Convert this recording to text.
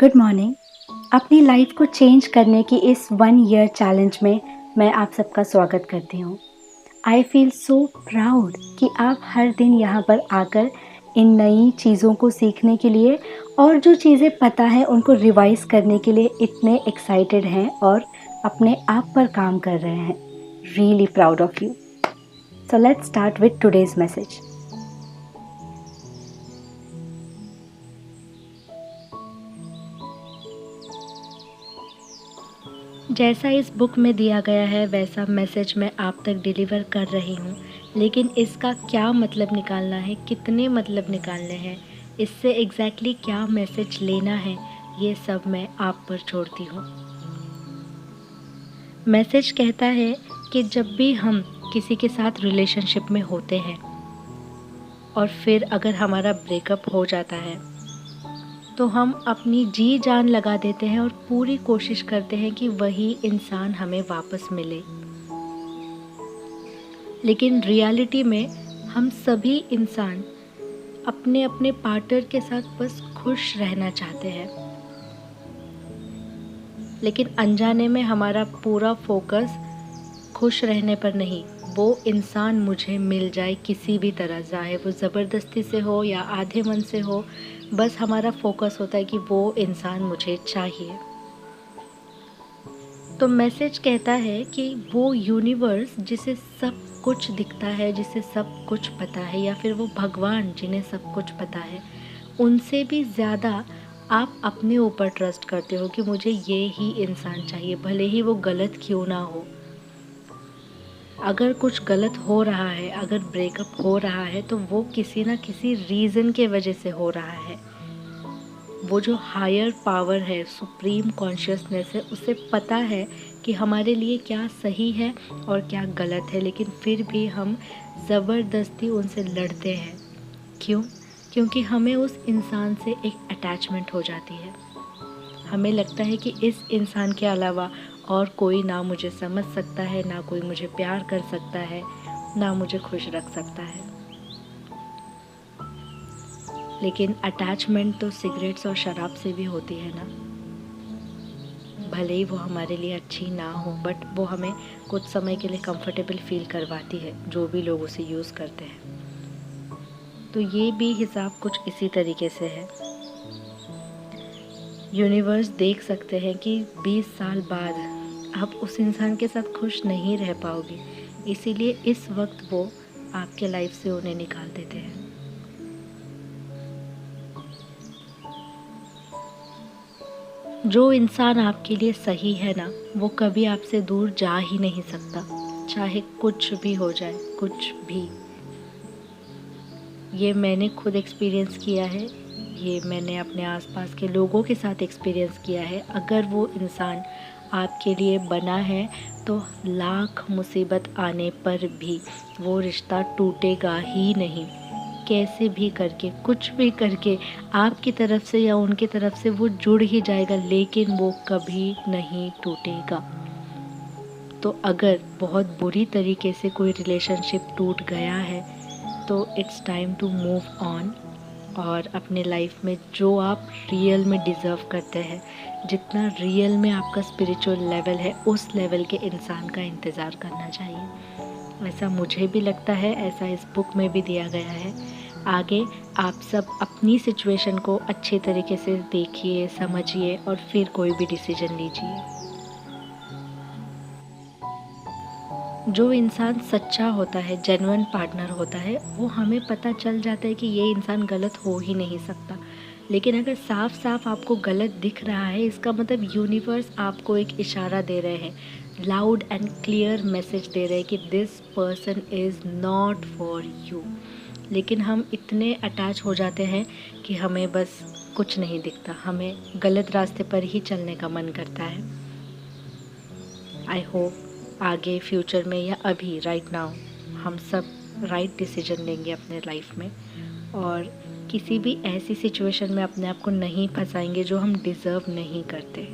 Good morning. अपनी life को change करने की इस 1 ईयर चैलेंज में मैं आप सबका स्वागत करती हूँ। आई फील सो प्राउड कि आप हर दिन यहाँ पर आकर इन नई चीज़ों को सीखने के लिए और जो चीज़ें पता है उनको रिवाइज़ करने के लिए इतने एक्साइटेड हैं और अपने आप पर काम कर रहे हैं। Really proud of you. So let's start with today's message. जैसा इस बुक में दिया गया है वैसा मैसेज मैं आप तक डिलीवर कर रही हूँ, लेकिन इसका क्या मतलब निकालना है, कितने मतलब निकालने हैं, इससे एग्जैक्टली क्या मैसेज लेना है, ये सब मैं आप पर छोड़ती हूँ। मैसेज कहता है कि जब भी हम किसी के साथ रिलेशनशिप में होते हैं और फिर अगर हमारा ब्रेकअप हो जाता है तो हम अपनी जी जान लगा देते हैं और पूरी कोशिश करते हैं कि वही इंसान हमें वापस मिले। लेकिन रियलिटी में हम सभी इंसान अपने अपने पार्टनर के साथ बस खुश रहना चाहते हैं, लेकिन अनजाने में हमारा पूरा फोकस खुश रहने पर नहीं, वो इंसान मुझे मिल जाए किसी भी तरह, चाहे वो ज़बरदस्ती से हो या आधे मन से हो, बस हमारा फोकस होता है कि वो इंसान मुझे चाहिए। तो मैसेज कहता है कि वो यूनिवर्स जिसे सब कुछ दिखता है, जिसे सब कुछ पता है, या फिर वो भगवान जिन्हें सब कुछ पता है, उनसे भी ज़्यादा आप अपने ऊपर ट्रस्ट करते हो कि मुझे ये ही इंसान चाहिए, भले ही वो गलत क्यों ना हो। अगर कुछ गलत हो रहा है, अगर ब्रेकअप हो रहा है, तो वो किसी ना किसी रीज़न के वजह से हो रहा है। वो जो हायर पावर है, सुप्रीम कॉन्शियसनेस है, उसे पता है कि हमारे लिए क्या सही है और क्या गलत है, लेकिन फिर भी हम ज़बरदस्ती उनसे लड़ते हैं। क्यों? क्योंकि हमें उस इंसान से एक अटैचमेंट हो जाती है। हमें लगता है कि इस इंसान के अलावा और कोई ना मुझे समझ सकता है, ना कोई मुझे प्यार कर सकता है, ना मुझे खुश रख सकता है। लेकिन अटैचमेंट तो सिगरेट्स और शराब से भी होती है ना। भले ही वो हमारे लिए अच्छी ना हो, बट वो हमें कुछ समय के लिए कंफर्टेबल फील करवाती है, जो भी लोग उसे यूज़ करते हैं। तो ये भी हिसाब कुछ इसी तरीके से है। यूनिवर्स देख सकते हैं कि 20 साल बाद आप उस इंसान के साथ खुश नहीं रह पाओगे, इसीलिए इस वक्त वो आपके लाइफ से उन्हें निकाल देते हैं। जो इंसान आपके लिए सही है ना, वो कभी आपसे दूर जा ही नहीं सकता, चाहे कुछ भी हो जाए, कुछ भी। ये मैंने खुद एक्सपीरियंस किया है, ये मैंने अपने आसपास के लोगों के साथ एक्सपीरियंस किया है। अगर वो इंसान आपके लिए बना है तो लाख मुसीबत आने पर भी वो रिश्ता टूटेगा ही नहीं। कैसे भी करके, कुछ भी करके, आपकी तरफ से या उनकी तरफ से वो जुड़ ही जाएगा, लेकिन वो कभी नहीं टूटेगा। तो अगर बहुत बुरी तरीके से कोई रिलेशनशिप टूट गया है तो it's time to move on और अपने लाइफ में जो आप रियल में डिज़र्व करते हैं, जितना रियल में आपका स्पिरिचुअल लेवल है, उस लेवल के इंसान का इंतज़ार करना चाहिए। ऐसा मुझे भी लगता है, ऐसा इस बुक में भी दिया गया है। आगे आप सब अपनी सिचुएशन को अच्छे तरीके से देखिए, समझिए और फिर कोई भी डिसीजन लीजिए। जो इंसान सच्चा होता है, जेन्युइन पार्टनर होता है, वो हमें पता चल जाता है कि ये इंसान गलत हो ही नहीं सकता। लेकिन अगर साफ साफ आपको गलत दिख रहा है, इसका मतलब यूनिवर्स आपको एक इशारा दे रहे हैं, लाउड एंड क्लियर मैसेज दे रहे हैं कि this person is not for you. लेकिन हम इतने अटैच हो जाते हैं कि हमें बस कुछ नहीं दिखता, हमें गलत रास्ते पर ही चलने का मन करता है। आई होप आगे फ्यूचर में या अभी राइट नाउ हम सब राइट डिसीजन लेंगे अपने लाइफ में और किसी भी ऐसी सिचुएशन में अपने आप को नहीं फंसाएंगे जो हम डिज़र्व नहीं करते।